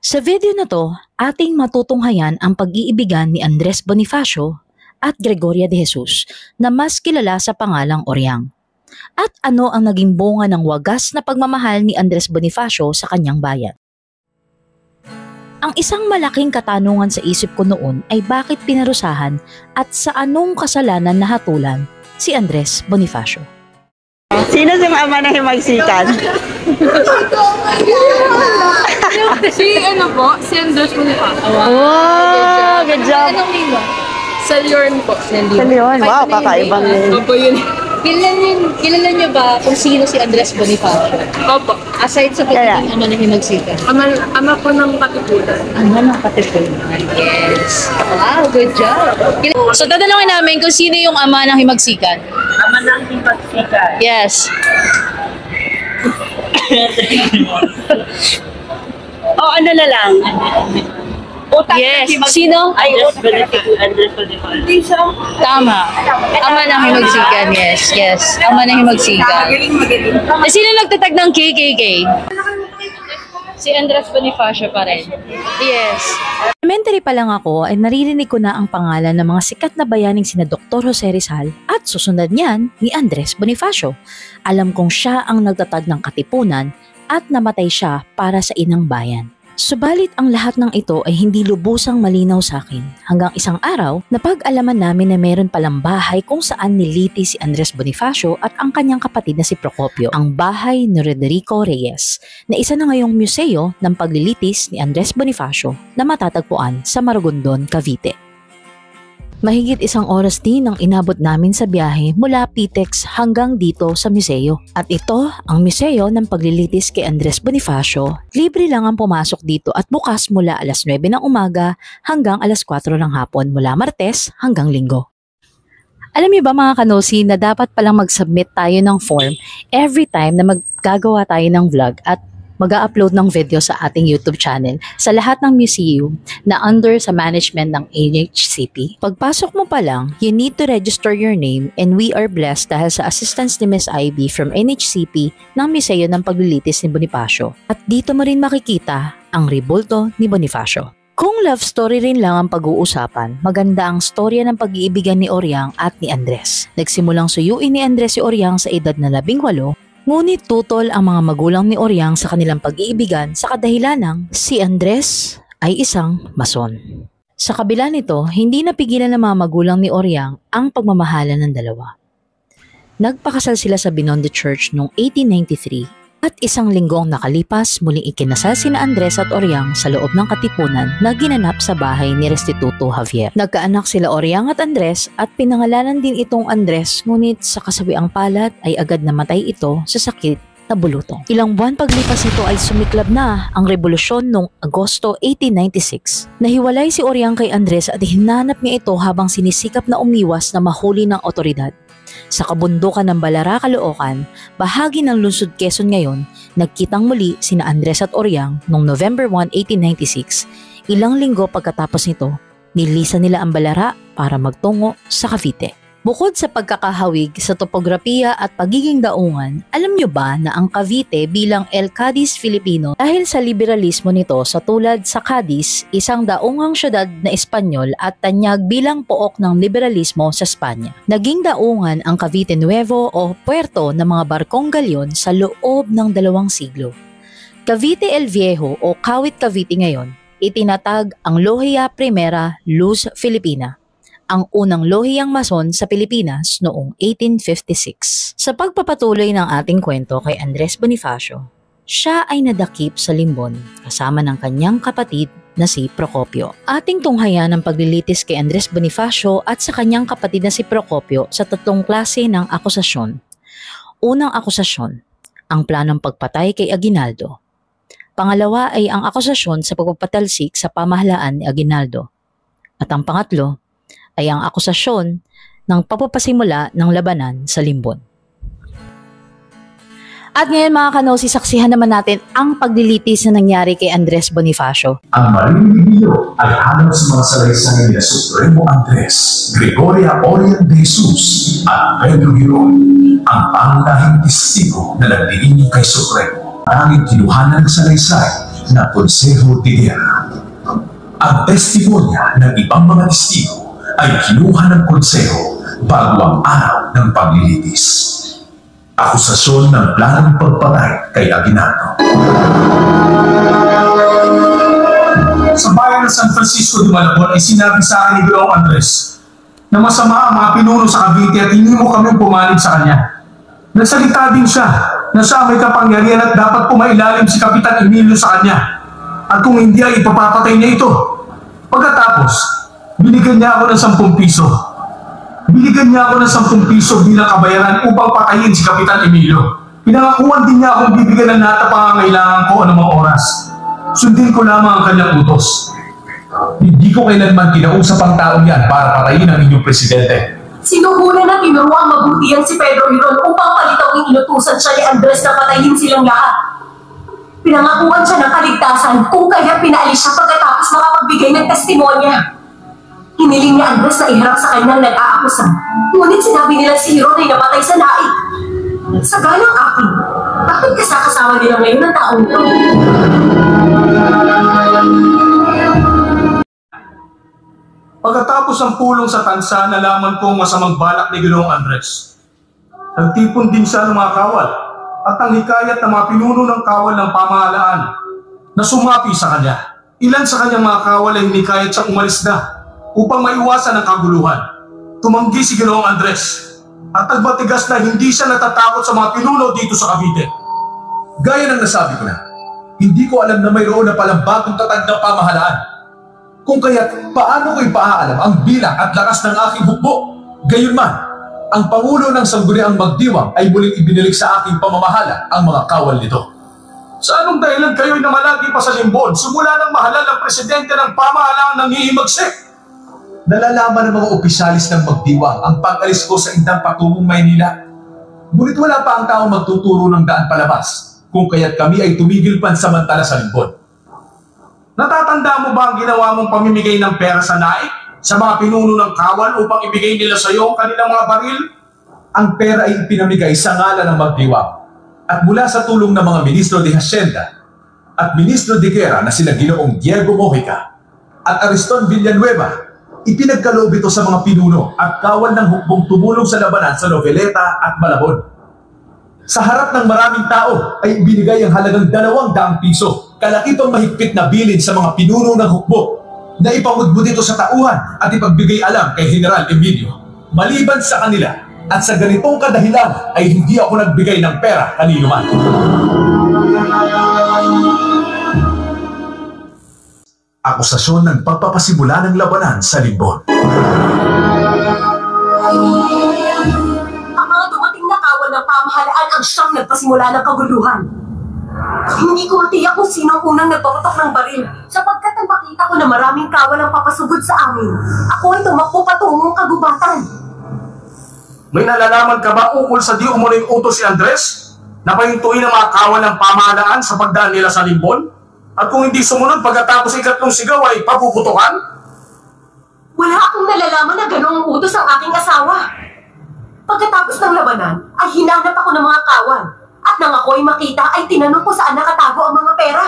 Sa video na to, ating matutunghayan ang pag-iibigan ni Andres Bonifacio at Gregoria de Jesus na mas kilala sa pangalang Oriang. At ano ang naging bunga ng wagas na pagmamahal ni Andres Bonifacio sa kanyang bayan. Ang isang malaking katanungan sa isip ko noon ay bakit pinarusahan at sa anong kasalanan nahatulan si Andres Bonifacio. Sino yung ama na himagsikan? Si Andres Bonifacio. Wow, good job. Anong name mo? Salyorn po. Salyorn, wow, kakaibang name. Opo yun. Kilala niyo ba kung sino si Andres Bonifacio? Opo. Aside sa pagiging ama na himagsikan. Ama po ng Katipunan. Ama ng Katipunan. Yes. Wow, good job. So tatanungin namin kung sino yung ama ng himagsikan. Ama ng himagsikan. Yes. Ano na lang? Utak Yes. Sino? Andres Bonifacio. Tama. Ama ng himagsikan. Yes. Ama ng himagsikan. Eh, sino nagtatag ng KKK? Si Andres Bonifacio pa rin. Yes. Elementary pa lang ako ay naririnig ko na ang pangalan ng mga sikat na bayaning sina Dr. Jose Rizal at susunod niyan ni Andres Bonifacio. Alam kong siya ang nagtatag ng Katipunan at namatay siya para sa inang bayan. Subalit ang lahat ng ito ay hindi lubusang malinaw sa akin hanggang isang araw na pag-alaman namin na meron palang bahay kung saan niliti si Andres Bonifacio at ang kanyang kapatid na si Procopio, ang bahay ni Roderico Reyes, na isa na ngayong museo ng paglilitis ni Andres Bonifacio na matatagpuan sa Maragondon, Cavite. Mahigit isang oras din ang inabot namin sa biyahe mula Pitex hanggang dito sa museo. At ito ang museo ng paglilitis kay Andres Bonifacio. Libre lang ang pumasok dito at bukas mula alas 9 ng umaga hanggang alas 4 ng hapon mula Martes hanggang Linggo. Alam niyo ba mga kanosi na dapat palang mag-submit tayo ng form every time na maggagawa tayo ng vlog at mag-upload ng video sa ating YouTube channel sa lahat ng museum na under sa management ng NHCP. Pagpasok mo pa lang, you need to register your name and we are blessed dahil sa assistance ni Ms. Ivy from NHCP ng Museo ng Paglilitis ni Bonifacio. At dito mo rin makikita ang rebulto ni Bonifacio. Kung love story rin lang ang pag-uusapan, maganda ang storya ng pag-iibigan ni Oriang at ni Andres. Nagsimulang suyuin ni Andres si Oriang sa edad na 18, ngunit tutol ang mga magulang ni Oriang sa kanilang pag-iibigan sa kadahilanang si Andres ay isang mason. Sa kabila nito, hindi napigilan ng mga magulang ni Oriang ang pagmamahalan ng dalawa. Nagpakasal sila sa Binondo Church noong 1893 at isang linggong nakalipas muling ikinasal sina Andres at Oriang sa loob ng Katipunan na ginanap sa bahay ni Restituto Javier. Nagkaanak sila Oriang at Andres at pinangalanan din itong Andres, ngunit sa kasawiang palad ay agad namatay ito sa sakit na bulutong. Ilang buwan paglipas nito ay sumiklab na ang revolusyon noong Agosto 1896. Nahiwalay si Oriang kay Andres at hinanap niya ito habang sinisikap na umiwas na mahuli ng otoridad. Sa kabundukan ng Balara, Caloocan, bahagi ng lungsod Quezon ngayon, nagkitang muli sina Andres at Oriang noong November 1, 1896. Ilang linggo pagkatapos nito, nilisan nila ang Balara para magtungo sa Cavite. Bukod sa pagkakahawig sa topografiya at pagiging daungan, alam nyo ba na ang Cavite bilang El Cadiz Filipino dahil sa liberalismo nito sa tulad sa Cadiz, isang daungang syudad na Espanyol at tanyag bilang pook ng liberalismo sa Espanya. Naging daungan ang Cavite Nuevo o puerto ng mga barkong galyon sa loob ng 2 siglo. Cavite El Viejo o Kawit Cavite ngayon, itinatag ang Lohia Primera Luz Filipina, ang unang lohiyang mason sa Pilipinas noong 1856. Sa pagpapatuloy ng ating kwento kay Andres Bonifacio, siya ay nadakip sa Limbon kasama ng kanyang kapatid na si Procopio. Ating tunghayan ang paglilitis kay Andres Bonifacio at sa kanyang kapatid na si Procopio sa 3 klase ng akusasyon. Unang akusasyon, ang planong pagpatay kay Aguinaldo. Pangalawa ay ang akusasyon sa pagpapatalsik sa pamahalaan ni Aguinaldo. At ang pangatlo ay ang akusasyon ng pagpapasimula ng labanan sa Limbon. At ngayon mga kanosi, saksihan naman natin ang paglilitis na nangyari kay Andres Bonifacio. Ang marinig ninyo ay alam sa mga salaysay ni Supremo Andres, Gregoria Oriang de Jesus at Pedro Giron, ang pangunahing testigo na nagdiinig kay Supremo. Maraming kinuhanan ng salaysay na Konseho de Guerra. Ang testimonya ng ibang mga testigo ay kinuha ng konseho bago ang araw ng paglilitis. Akusasyon ng planong pagpatay kay Aguinaldo. Sa bayan ng San Francisco de Malabon ay sinabi sa akin ni Ginoong Andres na masama ang mga pinuno sa Cavite at hindi mo kami pumanig sa kanya. Nagsalita din siya na siya may kapangyarihan at dapat pumailalim si Kapitan Emilio sa kanya. At kung hindi ay ipapapatay niya ito. Pagkatapos, binigyan niya ako ng 10 piso. Binigyan niya ako ng 10 piso bilang kabayaran upang patayin si Kapitan Emilio. Pinangakuan din niya akong bibigyan ng lahat ng pangangailangan ko anumang oras. Sundin ko lamang ang kanyang utos. Hindi ko kailanman kinausap ang taong yan para patayin ang inyong presidente. Sinuhuli na tinuruang mabutihan si Pedro Hiron upang palitawing inutusan siya ni Andres na patayin silang lahat. Pinangakuan siya ng kaligtasan kung kaya pinaalis siya pagkatapos makapagbigay ng testimonya. Hiniling ni Andres na iharap sa kanyang nag-aakusan. Ngunit sinabi nila si Hiron ay napatay sa naik. Sa galang akin, bakit kasama nila ngayon ng taong ito? Pagkatapos ang pulong sa tansa, nalaman kong masamang balak ni Ginoong Andres. Nagtipon din siya ng mga kawal at ang hikayat ng mga pinuno ng kawal ng pamahalaan na sumapi sa kanya. Ilan sa kanyang mga kawal ay hinikayat siyang umalis na upang maiwasan ang kaguluhan. Tumanggi si Ginoong Andres at nagbatigas na hindi siya natatakot sa mga pinuno dito sa Cavite. Gaya ng nasabi ko na, hindi ko alam na mayroon na palang bagong tatag ng pamahalaan. Kung kaya't paano ko ipaalam ang bilang at lakas ng aking hukbo? Gayunman, ang Pangulo ng Sangguniang Magdiwang ay muling ibinalik sa aking pamamahala ang mga kawal nito. Sa anong dahilan kayo'y namalagi pa sa limbon simula ng mahalal ang presidente ng pamahalaan ng hihimagsik? Nalalaman ng mga opisyalis ng Magdiwang ang pag-alis ko sa indang patungong Maynila. Ngunit wala pa ang taong magtuturo ng daan palabas, kung kaya't kami ay tumigil pansamantala sa limbon. Natatanda mo ba ang ginawa mong pamimigay ng pera sa naik sa mga pinuno ng kawal upang ibigay nila sa iyo ang kanilang mga baril? Ang pera ay ipinamigay sa ngalan ng Magdiwang at mula sa tulong ng mga ministro de Hacienda at ministro de Guerra na sila Ginoong Diego Mojica at Ariston Villanueva, ipinagkaloob ito sa mga pinuno at kawal ng hukbong tumulong sa labanan sa Noveleta at Malabon. Sa harap ng maraming tao ay ibinigay ang halagang 200 piso, kalakipang mahigpit na bilin sa mga pinuno ng hukbo na ipamudbud ito sa tauhan at ipagbigay alam kay General Emilio. Maliban sa kanila at sa ganitong kadahilan ay hindi ako nagbigay ng pera kanino man. Akusasyon ng pagpapasimula ng labanan sa Limbon. Ang mga dumating na kawal ng pamahalaan ang siyang nagpasimula ng kaguluhan. Hindi ko matiyak kung sino ang unang nagpapatok ng baril sapagkat nang makita ko na maraming kawal ang papasugod sa amin, ako ay tumakbo patungong kagubatan. May nalalaman ka ba ukol sa di umuling utos si Andres na pahintuin ang mga kawal ng pamahalaan sa pagdaan nila sa limbon? At kung hindi sumunod pagkatapos ikatlong sigaw ay papuputukan? Wala akong nalalaman na ganoong utos ang aking asawa. Pagkatapos ng labanan, ay hinanap ako ng mga kawal. At nang ako ay makita, ay tinanong ko saan nakatago ang mga pera.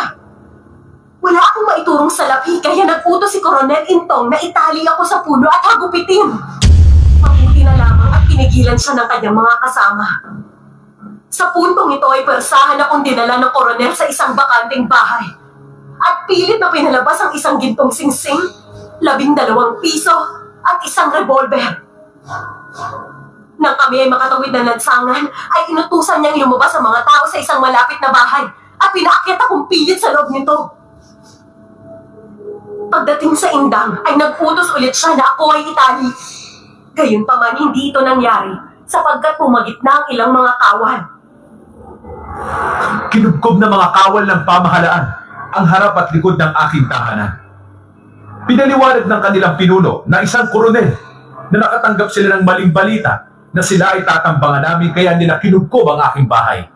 Wala akong maiturong salapi, kaya nag-utos si Coronel Intong na itali ako sa puno at hagupitin. Mabuti na lamang at pinigilan siya ng kanyang mga kasama. Sa puntong ito ay persahan akong dinala ng koronel sa isang bakanting bahay. At pilit na pinalabas ang isang gintong singsing, 12 piso, at isang revolver. Nang kami ay makatawid ng lansangan, ay inutusan niyang lumabas ang mga tao sa isang malapit na bahay at pinaakyat akong pilit sa loob nito. Pagdating sa indang, ay nag-utos ulit siya na ako ay itali. Gayunpaman, hindi ito nangyari sapagkat pumagit na ang ilang mga kawal. Kinubkob na mga kawal ng pamahalaan ang harap at likod ng aking tahanan. Pinaliwanag ng kanilang pinuno na isang koronel na nakatanggap sila ng maling balita na sila ay tatambangan namin kaya nila kinubkob ang aking bahay.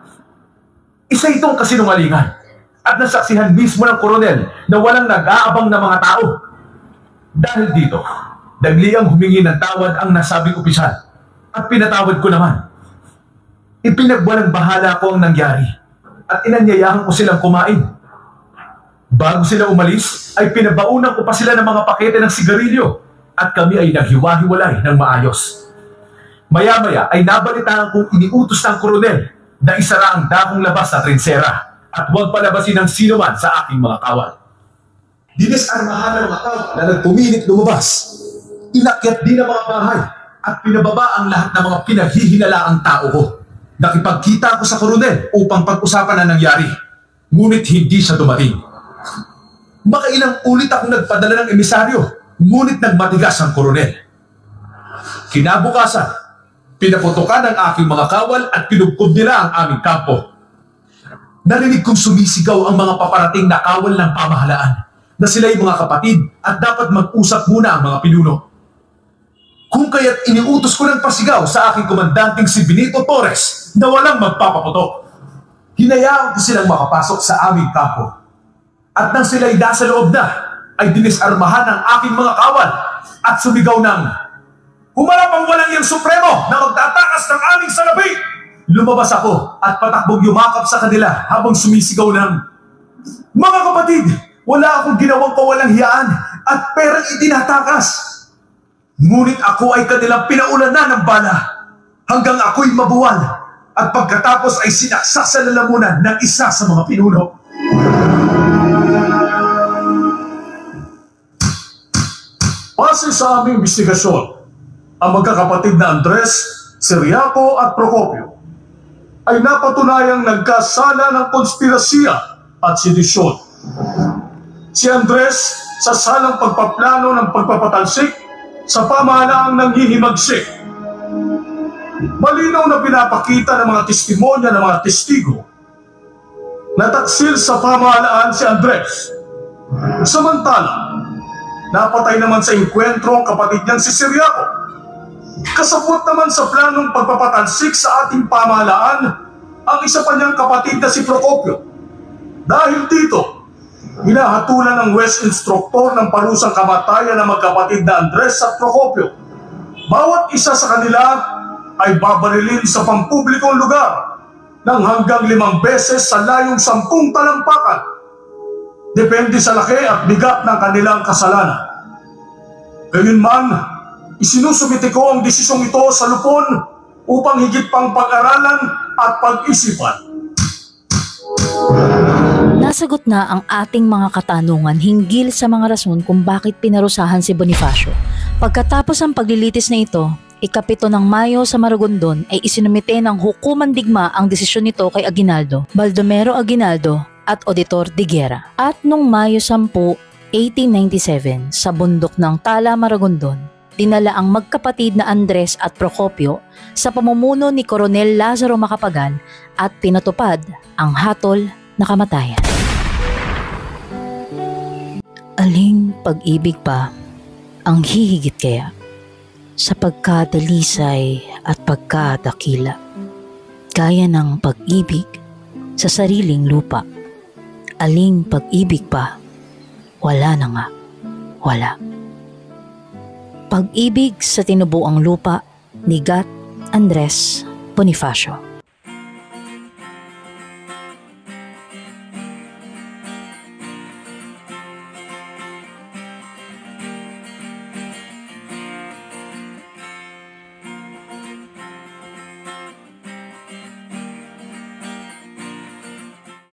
Isa itong kasinungalingan at nasaksihan mismo ng koronel na walang nag-aabang na mga tao. Dahil dito, dagliang humingi ng tawad ang nasabing opisyal at pinatawad ko naman. Ipinagwalang bahala ko ang nangyari at inanyayahan ko silang kumain. Bago sila umalis, ay pinabaunan ko pa sila ng mga pakete ng sigarilyo at kami ay naghiwa-hiwalay ng maayos. Maya-maya ay nabalitaan kong iniutos ng koronel na isara ang dakong labas na trinsera at huwag palabasin ng sino man sa aking mga kawal. Dinisarmahan ng mga kawal na nagpumilit lumabas. Inakyat din ang mga bahay at pinababa ang lahat ng mga pinaghihinalaang tao ko. Nakipagkita ako sa koronel upang pag-usapan na nangyari. Ngunit hindi siya dumating. Makailang ulit akong nagpadala ng emisaryo, ngunit nagmatigas ang koronel. Kinabukasan, pinaputukan ang aking mga kawal at pinubkob nila ang aming kampo. Narinig kong sumisigaw ang mga paparating na kawal ng pamahalaan na sila'y mga kapatid at dapat mag-usap muna ang mga pinuno. Kung kaya't iniutos ko ng pasigaw sa aking komandanteng si Benito Torres na walang magpapaputok. Hinayaan ko silang makapasok sa aming kampo. At nang sila'y nasa loob na, ay dinisarmahan ang aking mga kawal at sumigaw ng, "Humarap ang walang iyang supremo na magtatakas ng aming salapi!" Lumabas ako at patakbong yumakap sa kanila habang sumisigaw ng, "Mga kapatid, wala akong ginawang kawalang hiyaan at perang itinatakas." Ngunit ako ay kanilang pinaulanan ng bala hanggang ako'y mabuwal at pagkatapos ay sinaksak sa lalamunan ng isa sa mga pinuno. Base sa aming investigasyon, ang magkakapatid na Andres, Ciriaco at Procopio ay napatunayang nagkasala ng konspirasya at sedisyon. Si Andres sa salang pagpaplano ng pagpapatalsik sa pamahalaang nanghihimagsik. Malinaw na pinapakita ng mga testimonya ng mga testigo na taksil sa pamahalaan si Andres. Samantala, napatay naman sa engkwentro ang kapatid niyang si Ciriaco. Kasabot naman sa planong pagpapatalsik sa ating pamahalaan ang isa pa niyang kapatid na si Procopio. Dahil dito, hinahatulan ng West Instructor ng parusang kamatayan ng magkapatid na Andres at Procopio. Bawat isa sa kanila ay babarilin sa pampublikong lugar ng hanggang 5 beses sa layong 10 talampakan. Depende sa laki at bigat ng kanilang kasalanan. Gayunman, isinusumite ko ang desisyong ito sa lupon upang higit pang pag-aralan at pag-isipan. Nasagot na ang ating mga katanungan hinggil sa mga rason kung bakit pinarusahan si Bonifacio. Pagkatapos ang paglilitis na ito, ika-7 ng Mayo sa Maragondon ay isinumite ng hukuman digma ang desisyon nito kay Aguinaldo, Baldomero Aguinaldo at Auditor de Guerra. At noong Mayo 10, 1897 sa bundok ng Tala, Maragondon, dinala ang magkapatid na Andres at Procopio sa pamumuno ni Coronel Lazaro Macapagal at pinatupad ang hatol na kamatayan. Aling pag-ibig pa ang hihigit kaya sa pagkadalisay at pagkadakila, gaya ng pag-ibig sa sariling lupa? Aling pag-ibig pa? Wala na nga, wala. Pag-ibig sa tinubuang lupa ni Gat Andres Bonifacio.